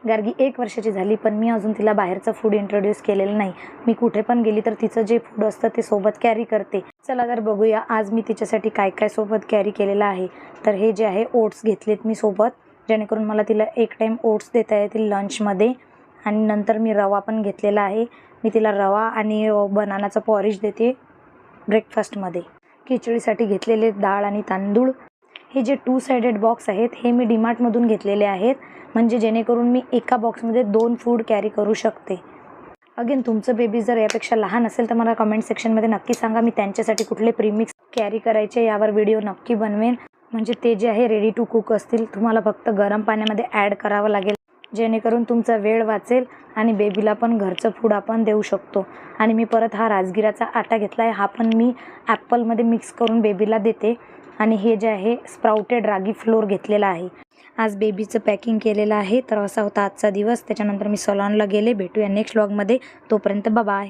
गार्गी 1 वर्षाची झाली, पण मी अजून तिला बाहेरचं फूड इंट्रोड्यूस केलेलं नाही. मी कुठे पण गेली तर तिचं जे फूड असतं ते सोबत कॅरी करते. चला तर बघूया आज मी तिच्यासाठी काय काय सोबत कॅरी केलेलं आहे. तर हे जे आहे ओट्स घेतलेत मी सोबत, जेणेकरून मला तिला एक टाईम ओट्स देता येतील लंचमध्ये. आणि नंतर मी रवा पण घेतलेला आहे. मी तिला रवा आणि बनानाचं पॉरिज देते ब्रेकफास्टमध्ये. खिचडीसाठी घेतलेले डाळ आणि तांदूळ. हे जे 2 साइडेड बॉक्स आहेत हे मी डीमार्टमधून घेतलेले आहेत, म्हणजे जेणेकरून मी एका बॉक्समध्ये 2 फूड कॅरी करू शकते. अगेन तुमचं बेबी जर यापेक्षा लहान असेल तर मला कमेंट सेक्शनमध्ये नक्की सांगा. मी त्यांच्यासाठी कुठले प्रीमिक्स कॅरी करायचे यावर व्हिडिओ नक्की बनवेन. म्हणजे ते जे आहे रेडी टू कुक असतील. तुम्हाला फक्त गरम पाण्यामध्ये ॲड करावं लागेल, जेणेकरून तुमचा वेळ वाचेल आणि बेबीला पण घरचं फूड आपण देऊ शकतो. आणि मी परत हा राजगिराचा आटा घेतला आहे. हा पण मी ॲपलमध्ये मिक्स करून बेबीला देते. आणि हे जे आहे स्प्राउटेड रागी फ्लोर घेतलेला आहे. आज बेबीचं पॅकिंग केलेलं आहे. तर असा होता आजचा दिवस. त्याच्यानंतर मी सलॉनला गेले. भेटूया नेक्स्ट व्लॉगमध्ये. तोपर्यंत बाय.